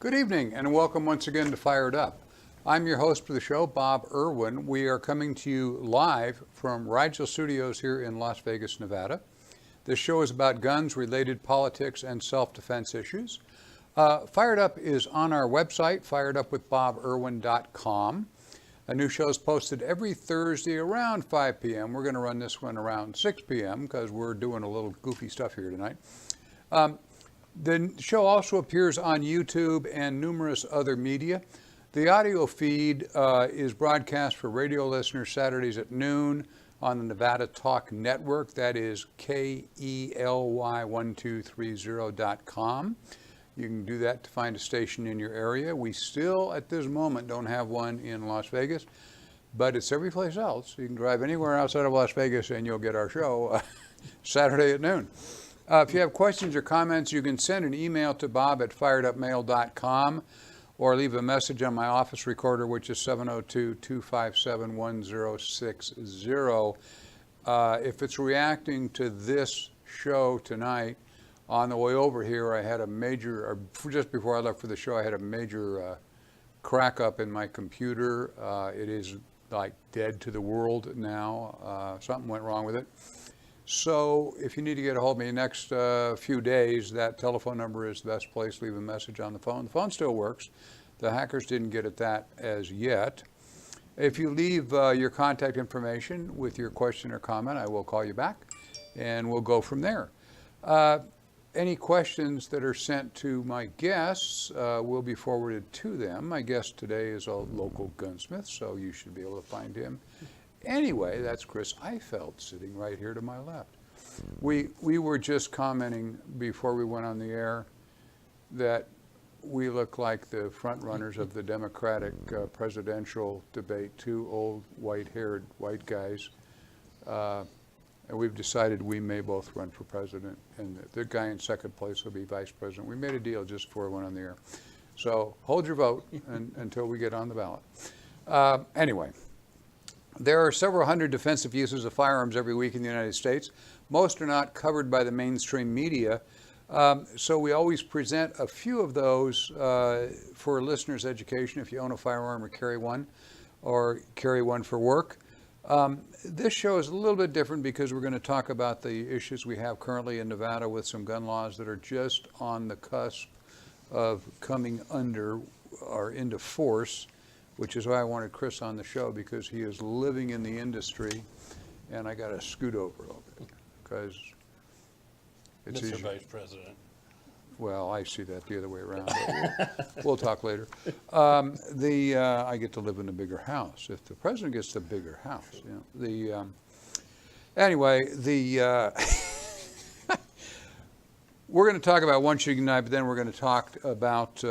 Good evening and welcome once again to Fired Up. I'm your host for the show, Bob Irwin. We are coming to you live from Rigel Studios here in Las Vegas, Nevada. This show is about guns, related politics, and self-defense issues. Fired Up is on our website, firedupwithbobirwin.com. A new show is posted every Thursday around 5 p.m. We're going to run this one around 6 p.m. because we're doing a little goofy stuff here tonight. The show also appears on YouTube and numerous other media. The audio feed is broadcast for radio listeners Saturdays at noon on the Nevada Talk Network. That is KELY1230.com. You can do that to find a station in your area. We still, at this moment, don't have one in Las Vegas, but it's every place else. You can drive anywhere outside of Las Vegas and you'll get our show Saturday at noon. If you have questions or comments, you can send an email to bob@firedupmail.com or leave a message on my office recorder, which is 702-257-1060. If it's reacting to this show tonight, on the way over here, I had a major, or just before I left for the show, I had a major crack up in my computer. It is like dead to the world now. Something went wrong with it. So if you need to get a hold of me next few days, that telephone number is the best place. Leave a message on the phone. The phone still works. The hackers didn't get at that as yet. If you leave your contact information with your question or comment, I will call you back and we'll go from there. Any questions that are sent to my guests will be forwarded to them. My guest today is a local gunsmith, so you should be able to find him. Anyway, that's Chris Eifelt sitting right here to my left. We were just commenting before we went on the air that we look like the front runners of the Democratic presidential debate, two old white-haired white guys. And we've decided we may both run for president, and the guy in second place will be vice president. We made a deal just before we went on the air. So hold your vote until we get on the ballot. Anyway. There are several hundred defensive uses of firearms every week in the United States. Most are not covered by the mainstream media. So we always present a few of those for listeners' education if you own a firearm or carry one for work. This show is a little bit different because we're going to talk about the issues we have currently in Nevada with some gun laws that are just on the cusp of coming under or into force, which is why I wanted Chris on the show, because he is living in the industry, and I got to scoot over a little bit because it's Mr. easy. Vice President. Well, I see that the other way around. But we'll talk later. I get to live in a bigger house. If the president gets the bigger house, we're going to talk about one shooting night, but then we're going to talk about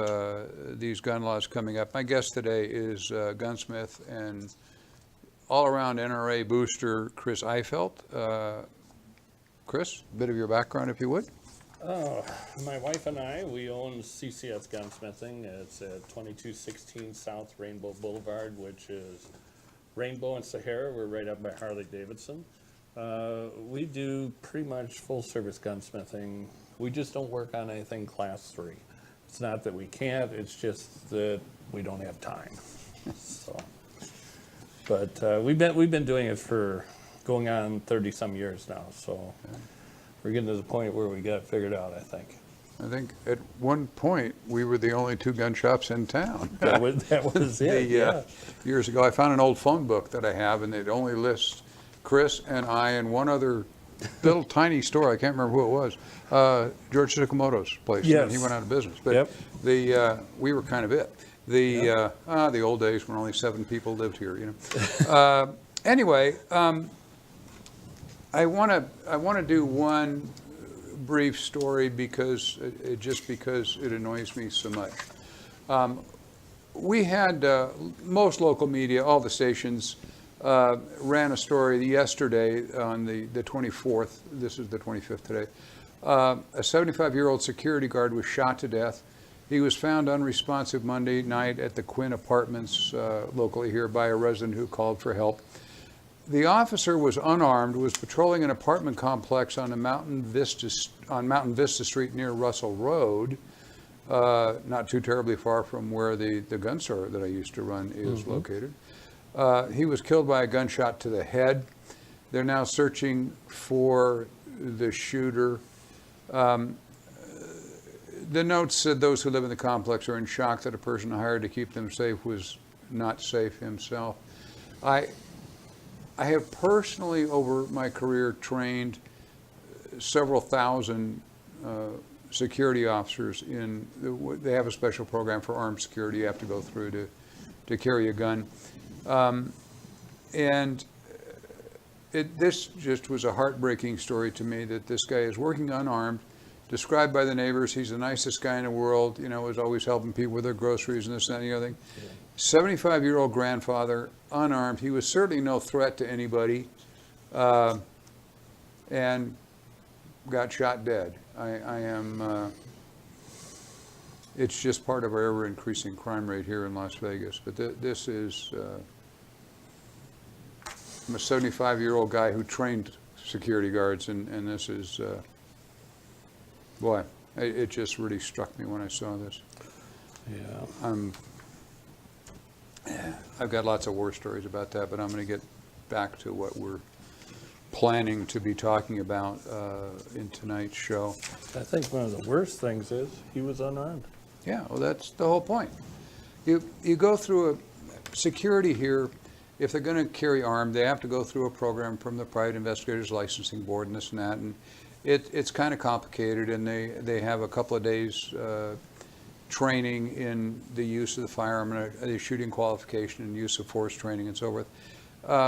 these gun laws coming up. My guest today is gunsmith and all-around NRA booster Chris Eifelt. Chris, a bit of your background, if you would. My wife and I, we own CCS Gunsmithing. It's at 2216 South Rainbow Boulevard, which is Rainbow and Sahara. We're right up by Harley-Davidson. We do pretty much full-service gunsmithing. We just don't work on anything class 3. It's not that we can't, it's just that we don't have time. So, but we've been doing it for going on 30-some years now, so we're getting to the point where we got it figured out, I think. I think at one point we were the only two gun shops in town. That was it, yeah. Years ago, I found an old phone book that I have, and they'd only list Chris and I and one other little tiny store. I can't remember who it was. George Tsukamoto's place. Yes. And he went out of business. But we were kind of it. The old days when only 7 people lived here. Anyway, I want to do one brief story because it annoys me so much. We had most local media, all the stations, ran a story yesterday on the 24th. This is the 25th today. A 75-year-old security guard was shot to death. He was found unresponsive Monday night at the Quinn Apartments locally here by a resident who called for help. The officer was unarmed, was patrolling an apartment complex on Mountain Vista Street near Russell Road. not too terribly far from where the gun store that I used to run is located. He was killed by a gunshot to the head. They're now searching for the shooter. The note said those who live in the complex are in shock that a person hired to keep them safe was not safe himself. I have personally, over my career, trained several thousand security officers they have a special program for armed security you have to go through to carry a gun. This just was a heartbreaking story to me that this guy is working unarmed, described by the neighbors, he's the nicest guy in the world, was always helping people with their groceries and this, that, and the other thing. 75-year-old grandfather, unarmed. He was certainly no threat to anybody, and got shot dead. It's just part of our ever-increasing crime rate here in Las Vegas. But this is, I'm a 75-year-old guy who trained security guards, and this is, boy, it just really struck me when I saw this. Yeah. I've got lots of war stories about that, but I'm going to get back to what we're planning to be talking about in tonight's show. I think one of the worst things is he was unarmed. Yeah, well, that's the whole point. You go through a security here. If they're going to carry armed, they have to go through a program from the Private Investigators Licensing Board and this and that, and it's kind of complicated, and they have a couple of days training in the use of the firearm and the shooting qualification and use of force training and so forth,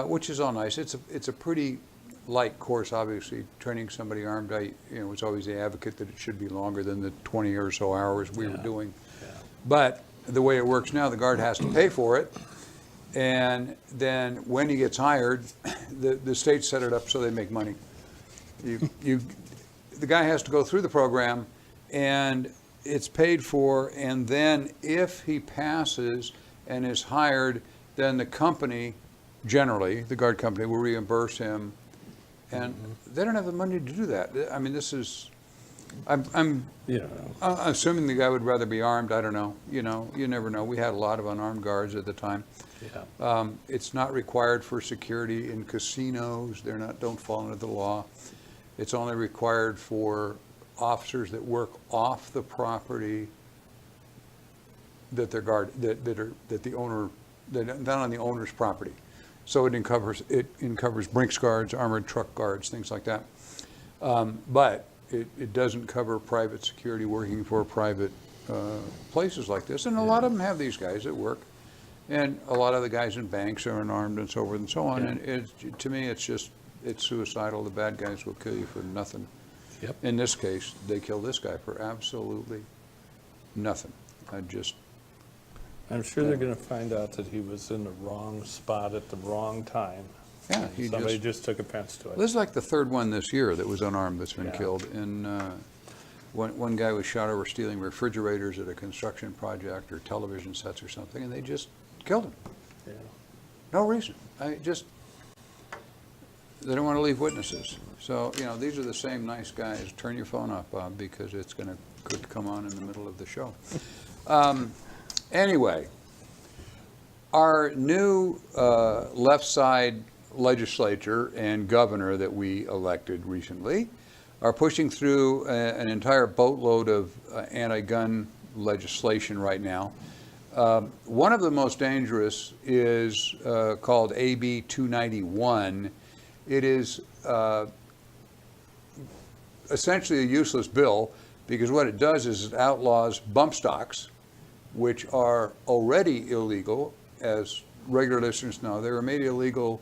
which is all nice. It's a pretty light course, obviously. Training somebody armed, I was always the advocate that it should be longer than the 20 or so hours we were doing. Yeah. But the way it works now, the guard has to pay for it, and then when he gets hired, the state set it up so they make money. The guy has to go through the program, and it's paid for, and then if he passes and is hired, then the company, generally, the guard company, will reimburse him, and they don't have the money to do that. I mean, this is, I'm assuming the guy would rather be armed. I don't know. You never know. We had a lot of unarmed guards at the time. Yeah. It's not required for security in casinos. Don't fall under the law. It's only required for officers that work off the property that the owner, not on the owner's property. So it covers Brinks guards, armored truck guards, things like that. But it doesn't cover private security working for private places like this. And a lot of them have these guys at work, and a lot of the guys in banks are unarmed and so forth and so on. Yeah. And to me, it's suicidal. The bad guys will kill you for nothing. Yep. In this case, they killed this guy for absolutely nothing. I'm sure they're going to find out that he was in the wrong spot at the wrong time. Yeah, Somebody just took offense to it. This is like the third one this year that was unarmed that's been Yeah. killed. And one guy was shot over stealing refrigerators at a construction project or television sets or something, and they just killed him. Yeah. No reason. They don't want to leave witnesses. So, these are the same nice guys. Turn your phone off, Bob, because it's could come on in the middle of the show. Anyway, our new left side legislature and governor that we elected recently are pushing through an entire boatload of anti-gun legislation right now. One of the most dangerous is called AB 291. It is essentially a useless bill because what it does is it outlaws bump stocks, which are already illegal. As regular listeners know, they were made illegal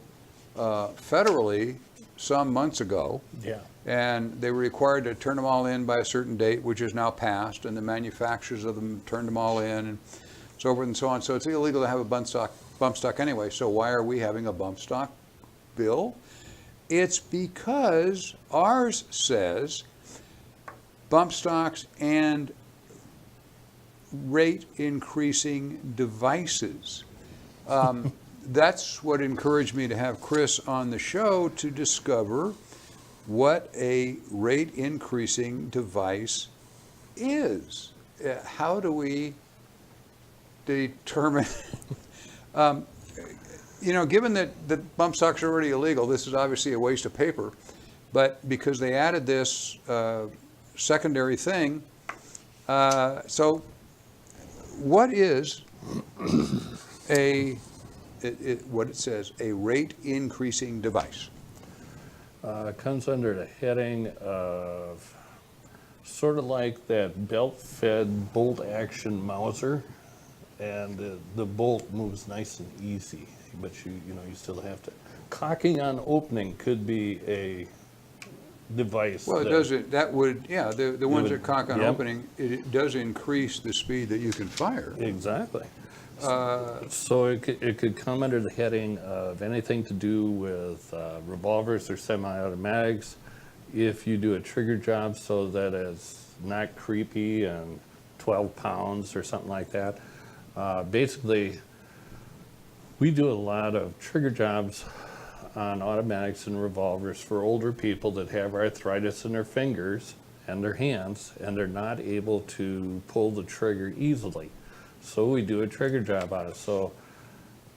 federally some months ago. Yeah. And they were required to turn them all in by a certain date, which is now passed, and the manufacturers of them turned them all in, and so forth and so on. So it's illegal to have a bump stock anyway. So why are we having a bump stock bill? It's because ours says bump stocks and rate increasing devices. That's what encouraged me to have Chris on the show to discover what a rate increasing device is. how do we determine, given that bump stocks are already illegal, this is obviously a waste of paper, but because they added this secondary thing, so what is what it says, a rate increasing device? Comes under the heading of sort of like that belt-fed bolt-action Mauser, and the bolt moves nice and easy, but you still have to. Cocking on opening could be a device. Well, it doesn't, that would, yeah, the ones that cock on yep. opening, it does increase the speed that you can fire. Exactly. So it could come under the heading of anything to do with revolvers or semi-automatics. If you do a trigger job so that it's not creepy and 12 pounds or something like that. Basically, we do a lot of trigger jobs on automatics and revolvers for older people that have arthritis in their fingers and their hands, and they're not able to pull the trigger easily. So we do a trigger job on it. So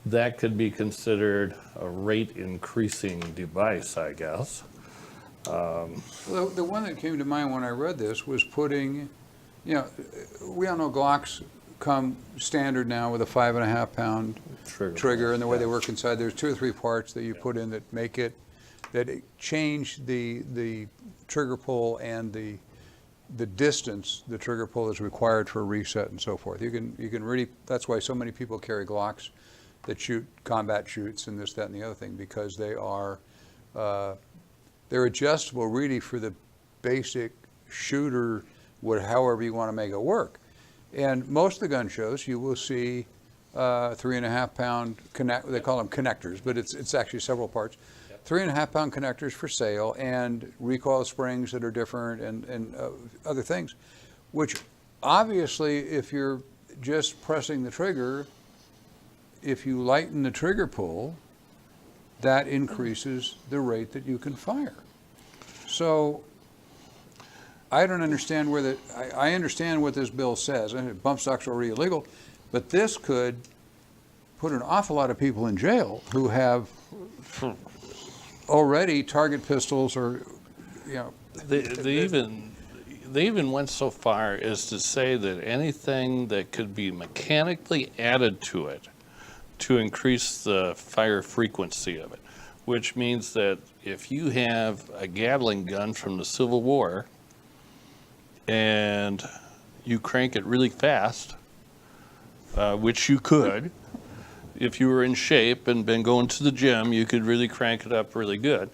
that could be considered a rate increasing device, I guess. Well, the one that came to mind when I read this was putting, we all know Glocks come standard now with a 5.5 pound trigger, and the way they work inside, there's 2 or 3 parts that you put in that make it, change the trigger pull and the distance the trigger pull is required for a reset and so forth. You can really, that's why so many people carry Glocks that shoot combat shoots and this, that, and the other thing, because they are, they're adjustable really for the basic shooter, however you want to make it work. And most of the gun shows, you will see 3.5 pound they call them connectors, but it's actually several parts. 3.5 pound connectors for sale, and recoil springs that are different, and other things, which obviously, if you're just pressing the trigger, if you lighten the trigger pull, that increases the rate that you can fire. So I don't understand where I understand what this bill says. Bump stocks are already illegal, but this could put an awful lot of people in jail who have already target pistols, or They even went so far as to say that anything that could be mechanically added to it to increase the fire frequency of it, which means that if you have a Gatling gun from the Civil War and you crank it really fast, which you could, if you were in shape and been going to the gym, you could really crank it up really good.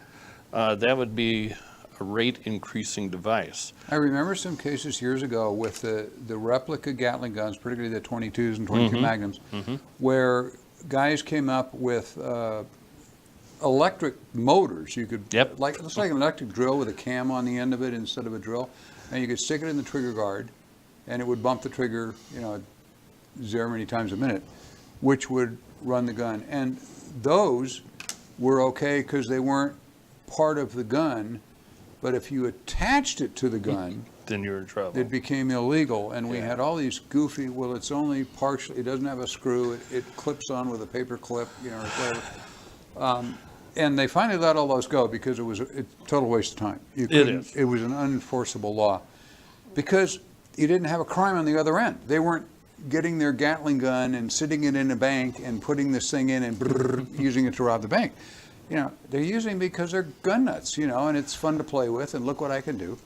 That would be a rate increasing device. I remember some cases years ago with the replica Gatling guns, particularly the 22s and 22 Magnums, where guys came up with electric motors. You could, it's like an electric drill with a cam on the end of it instead of a drill, and you could stick it in the trigger guard, and it would bump the trigger, so many times a minute, which would run the gun. And those were okay because they weren't part of the gun, but if you attached it to the gun, then you're in trouble. It became illegal, and we had all these goofy, well, it's only partially, it doesn't have a screw, it clips on with a paper clip, or whatever. And they finally let all those go because it was a total waste of time. It was an unenforceable law because you didn't have a crime on the other end. They weren't getting their Gatling gun and sitting it in a bank and putting this thing in and using it to rob the bank. They're using it because they're gun nuts, and it's fun to play with, and look what I can do.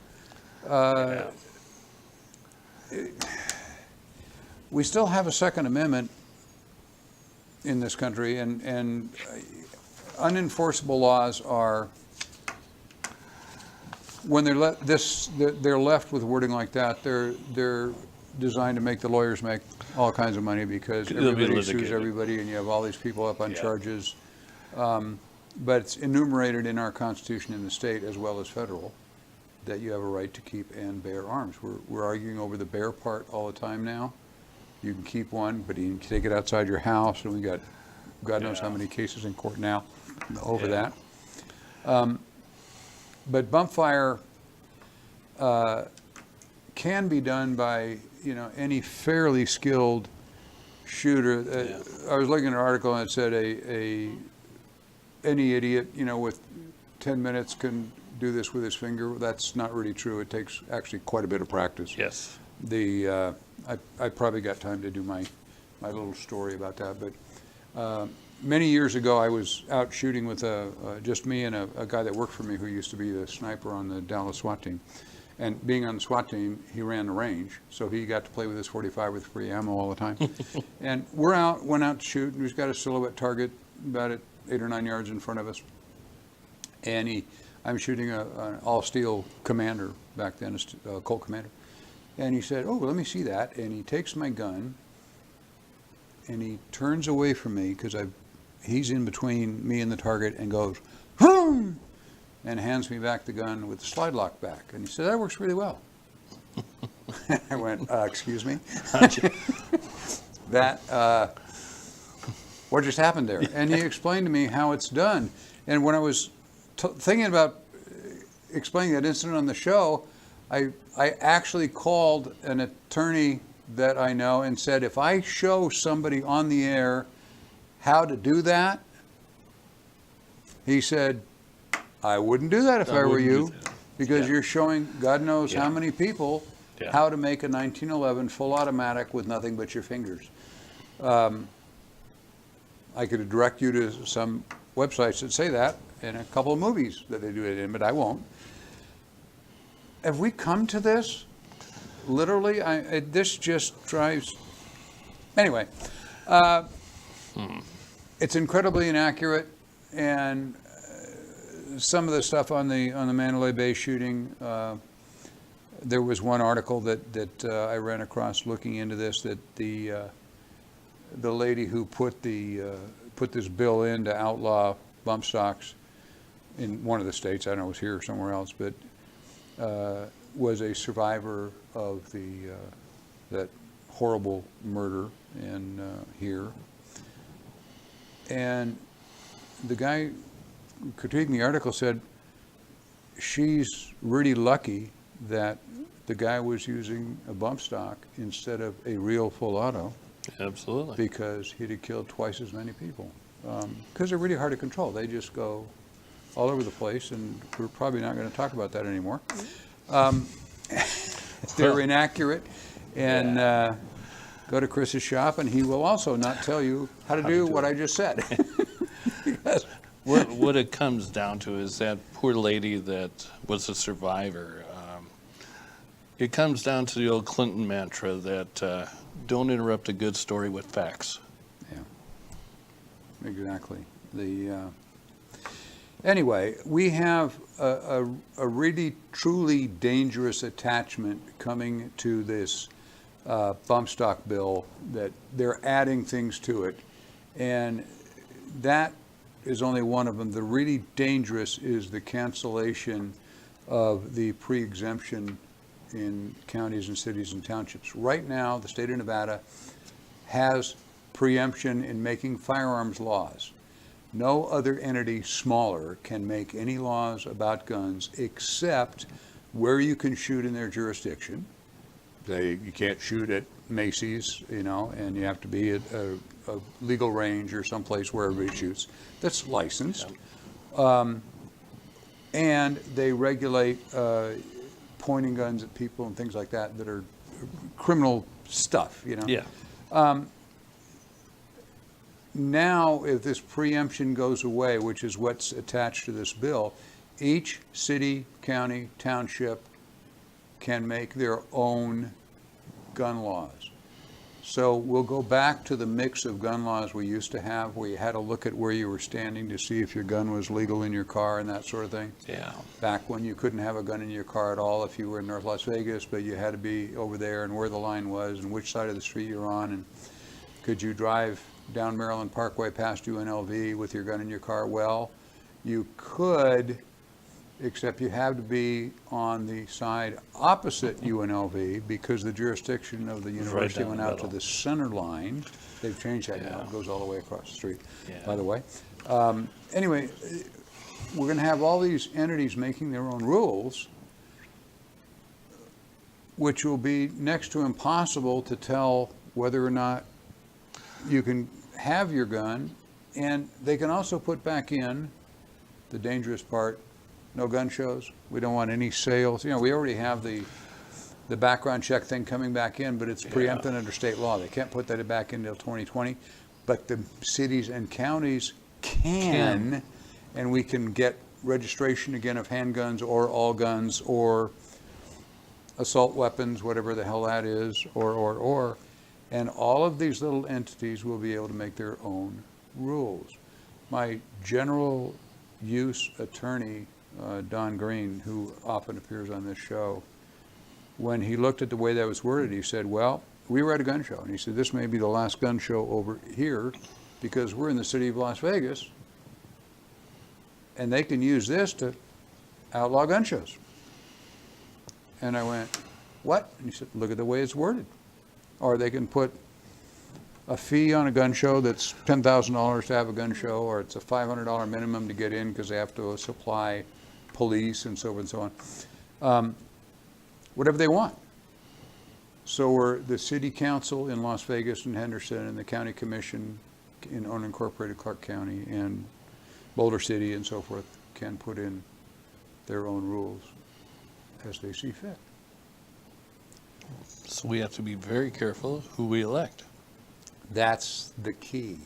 We still have a Second Amendment in this country, and unenforceable laws are, when they're left with wording like that, they're designed to make the lawyers make all kinds of money because everybody sues everybody, and you have all these people up on charges. But it's enumerated in our Constitution in the state as well as federal that you have a right to keep and bear arms. We're arguing over the bear part all the time now. You can keep one, but you can take it outside your house, and we got God knows how many cases in court now over that. But bump fire can be done by you know, any fairly skilled shooter. I was looking at an article and it said any idiot, you know, with 10 minutes can do this with his finger. That's not really true. It takes actually quite a bit of practice. Yes. I probably got time to do my little story about that, but many years ago I was out shooting with just me and a guy that worked for me who used to be the sniper on the Dallas SWAT team. And being on the SWAT team, he ran the range, so he got to play with his .45 with free ammo all the time. And went out to shoot, and he's got a silhouette target about 8 or 9 yards in front of us. And I'm shooting an all-steel Commander back then, a Colt Commander. And he said, "Oh, well, let me see that." And he takes my gun, and he turns away from me because he's in between me and the target, and goes, "Vroom!" and hands me back the gun with the slide lock back. And he said, "That works really well." I went, "Excuse me?" What just happened there? And he explained to me how it's done. And when I was thinking about explaining that incident on the show, I actually called an attorney that I know and said, if I show somebody on the air how to do that, he said, I wouldn't do that if I were you, because you're showing God knows how many people how to make a 1911 full automatic with nothing but your fingers. I could direct you to some websites that say that, and a couple of movies that they do it in, but I won't. Have we come to this? Literally, this just drives. Anyway, it's incredibly inaccurate, and some of the stuff on the Mandalay Bay shooting. There was one article that I ran across looking into this, that the lady who put this bill in to outlaw bump stocks in one of the states, I don't know, it was here or somewhere else, but was a survivor of that horrible murder in here. And the guy critiquing the article said she's really lucky that the guy was using a bump stock instead of a real full auto. Absolutely. Because he'd have killed twice as many people. Because they're really hard to control. They just go all over the place, and we're probably not going to talk about that anymore. They're inaccurate, and go to Chris's shop, and he will also not tell you how to do what I just said. What it comes down to is that poor lady that was a survivor. It comes down to the old Clinton mantra that don't interrupt a good story with facts. Yeah, exactly. Anyway, we have a really, truly dangerous attachment coming to this bump stock bill, that they're adding things to it. And that is only one of them. The really dangerous is the cancellation of the pre-exemption in counties and cities and townships. Right now, the state of Nevada has preemption in making firearms laws. No other entity smaller can make any laws about guns except where you can shoot in their jurisdiction. You can't shoot at Macy's, you know, and you have to be at a legal range or someplace where everybody shoots that's licensed. And they regulate pointing guns at people and things like that that are criminal stuff, you know. Yeah. Now, if this preemption goes away, which is what's attached to this bill, each city, county, township can make their own gun laws. So we'll go back to the mix of gun laws we used to have, where you had to look at where you were standing to see if your gun was legal in your car and that sort of thing. Yeah. Back when you couldn't have a gun in your car at all if you were in North Las Vegas, but you had to be over there and where the line was and which side of the street you're on, and could you drive down Maryland Parkway past UNLV with your gun in your car? Well, you could, except you have to be on the side opposite UNLV, because the jurisdiction of the university went out to the center line. They've changed that now. It goes all the way across the street, by the way. Anyway, we're going to have all these entities making their own rules. which will be next to impossible to tell whether or not you can have your gun. And they can also put back in the dangerous part, no gun shows. We don't want any sales. You know, we already have the background check thing coming back in, but it's preempted under state law. They can't put that back in until 2020. But the cities and counties can, and we can get registration again of handguns or all guns or assault weapons, whatever the hell that is, or. And all of these little entities will be able to make their own rules. My general use attorney, Don Green, who often appears on this show, when he looked at the way that was worded, he said, well, we were at a gun show. And he said, this may be the last gun show over here because we're in the city of Las Vegas and they can use this to outlaw gun shows. And I went, what? And he said, look at the way it's worded. Or they can put a fee on a gun show that's $10,000 to have a gun show, or it's a $500 minimum to get in because they have to supply police and so forth and so on. Whatever they want. So we're the city council in Las Vegas and Henderson and the county commission in unincorporated Clark County and Boulder City and so forth can put in their own rules as they see fit. So we have to be very careful who we elect. That's the key.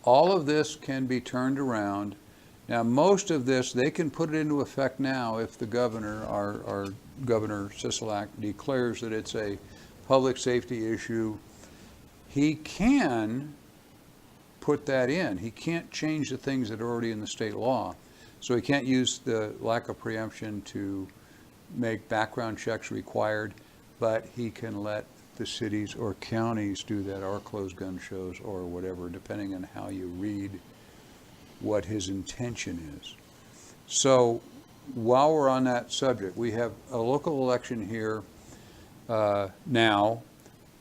All of this can be turned around. Now, most of this, they can put it into effect now if the governor, our Governor Sisolak, declares that it's a public safety issue. He can put that in. He can't change the things that are already in the state law. So he can't use the lack of preemption to make background checks required, but he can let the cities or counties do that, or close gun shows or whatever, depending on how you read what his intention is. So while we're on that subject, we have a local election here now.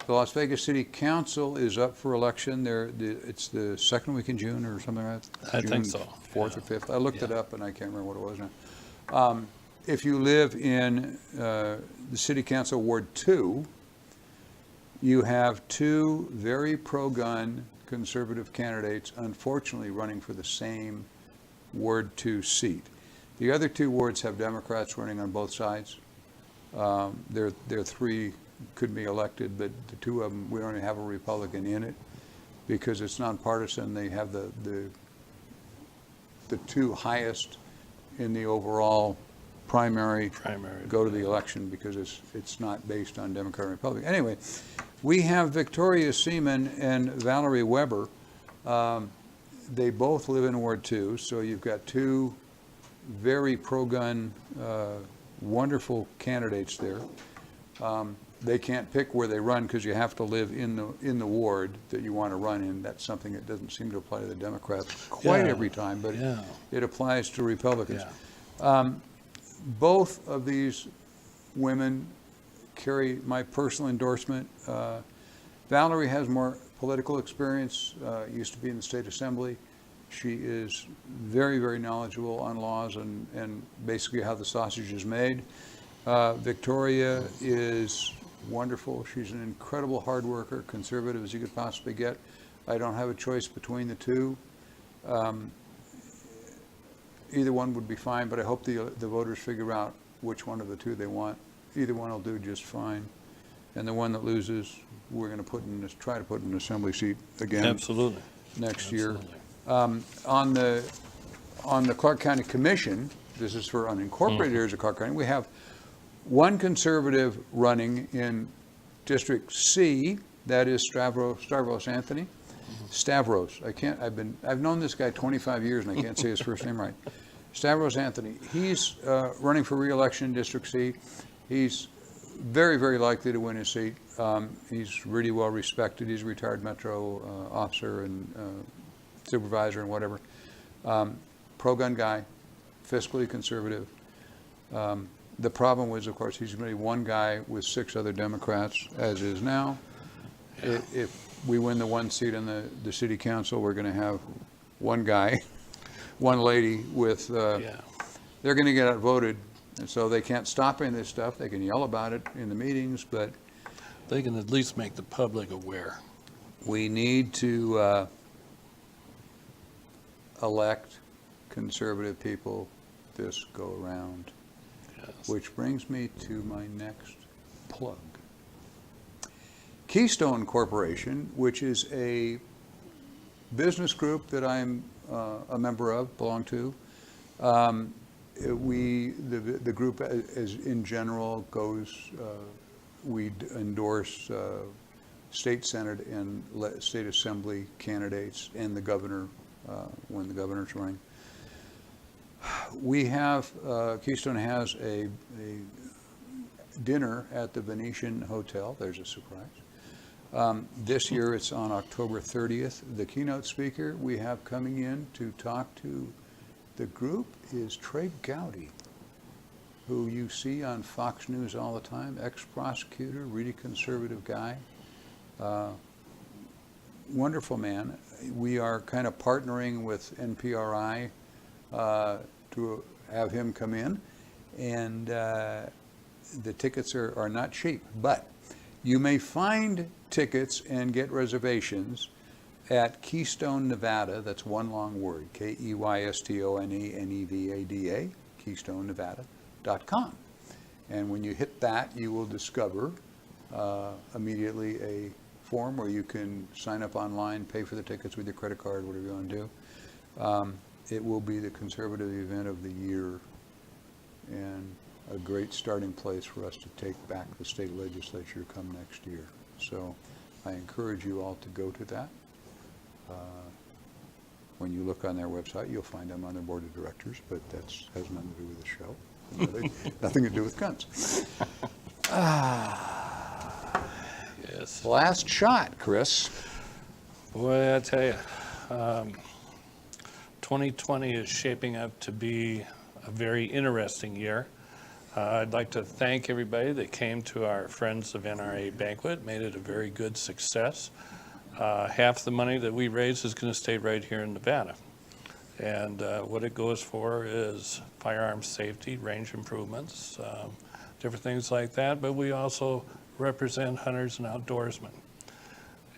The Las Vegas City Council is up for election. It's the second week in June or something like that? I think so. 4th or 5th. I looked it up and I can't remember what it was now. If you live in the City Council Ward 2, you have two very pro-gun conservative candidates, unfortunately, running for the same Ward 2 seat. The other two wards have Democrats running on both sides. There are three could be elected, but the two of them, we don't even have a Republican in it because it's nonpartisan. They have the two highest in the overall primary go to the election because it's not based on Democrat and Republican. Anyway, we have Victoria Seaman and Valerie Weber. They both live in Ward 2, so you've got two very pro-gun, wonderful candidates there. They can't pick where they run because you have to live in the ward that you want to run in. That's something that doesn't seem to apply to the Democrats quite every time, but it applies to Republicans. Both of these women carry my personal endorsement. Valerie has more political experience, used to be in the state assembly. She is very, very knowledgeable on laws and basically how the sausage is made. Victoria is wonderful. She's an incredible hard worker, conservative as you could possibly get. I don't have a choice between the two. Either one would be fine, but I hope the voters figure out which one of the two they want. Either one will do just fine. And the one that loses, we're going to try to put in an assembly seat again. Absolutely. Next year. On the Clark County Commission, this is for unincorporated areas of Clark County, we have one conservative running in District C, that is Stavros Anthony. Stavros, I've known this guy 25 years and I can't say his first name right. Stavros Anthony, he's running for re-election in District C. He's very, very likely to win his seat. He's really well respected. He's a retired Metro officer and supervisor and whatever. Pro-gun guy, fiscally conservative. The problem was, of course, he's going to be one guy with 6 other Democrats, as is now. If we win the one seat in the city council, we're going to have one guy, one lady with, they're going to get outvoted And so they can't stop any of this stuff. They can yell about it in the meetings, but They can at least make the public aware. we need to elect conservative people this go around. Yes. Which brings me to my next plug. Keystone Corporation, which is a business group that I'm a member of, belong to. The group as in general goes, we endorse state senate and state assembly candidates and the governor when the governor's running. We have, Keystone has a dinner at the Venetian Hotel. There's a surprise. This year it's on October 30th. The keynote speaker we have coming in to talk to the group is Trey Gowdy, who you see on Fox News all the time, ex-prosecutor, really conservative guy. Wonderful man. We are kind of partnering with NPRI to have him come in, and the tickets are not cheap, but you may find tickets and get reservations at Keystone Nevada. That's one long word, KEYSTONE-NEVADA, KeystoneNevada.com. And when you hit that, you will discover immediately a form where you can sign up online, pay for the tickets with your credit card, whatever you want to do. It will be the conservative event of the year and a great starting place for us to take back the state legislature come next year. So I encourage you all to go to that. When you look on their website, you'll find them on their board of directors, but that has nothing to do with the show. Nothing to do with guns. Yes. Last shot, Chris. Boy, I tell you, 2020 is shaping up to be a very interesting year. I'd like to thank everybody that came to our Friends of NRA banquet, made it a very good success. Half the money that we raise is going to stay right here in Nevada. And what it goes for is firearm safety, range improvements, different things like that. But we also represent hunters and outdoorsmen.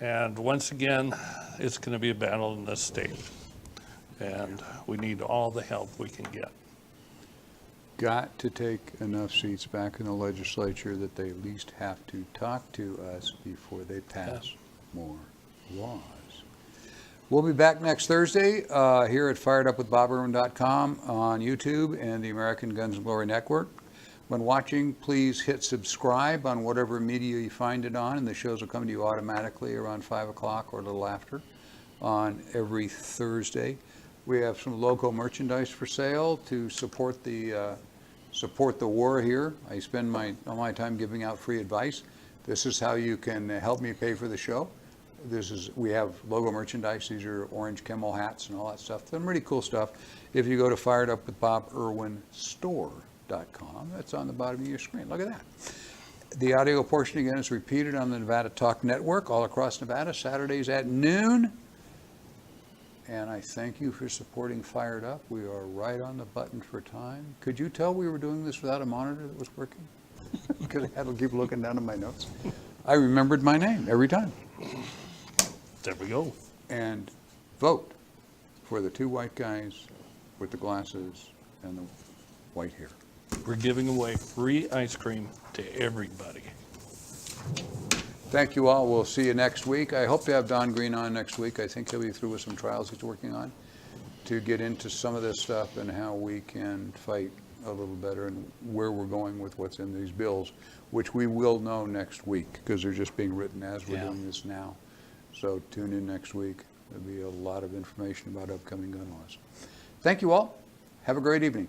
And once again, it's going to be a battle in this state. And we need all the help we can get. Got to take enough seats back in the legislature that they at least have to talk to us before they pass more laws. We'll be back next Thursday here at firedupwithboberman.com on YouTube and the American Guns and Glory Network. When watching, please hit subscribe on whatever media you find it on, and the shows will come to you automatically around 5 o'clock or a little after on every Thursday. We have some local merchandise for sale to support the war here. I spend all my time giving out free advice. This is how you can help me pay for the show. We have logo merchandise. These are orange camel hats and all that stuff. Some really cool stuff. If you go to firedupwithboberwinstore.com, that's on the bottom of your screen. Look at that. The audio portion again is repeated on the Nevada Talk Network all across Nevada, Saturdays at noon. And I thank you for supporting Fired Up. We are right on the button for time. Could you tell we were doing this without a monitor that was working? Because I had to keep looking down at my notes. I remembered my name every time. There we go. And vote for the two white guys with the glasses and the white hair. We're giving away free ice cream to everybody. Thank you all. We'll see you next week. I hope to have Don Green on next week. I think he'll be through with some trials he's working on to get into some of this stuff and how we can fight a little better and where we're going with what's in these bills, which we will know next week because they're just being written as we're doing this now. So tune in next week. There'll be a lot of information about upcoming gun laws. Thank you all. Have a great evening.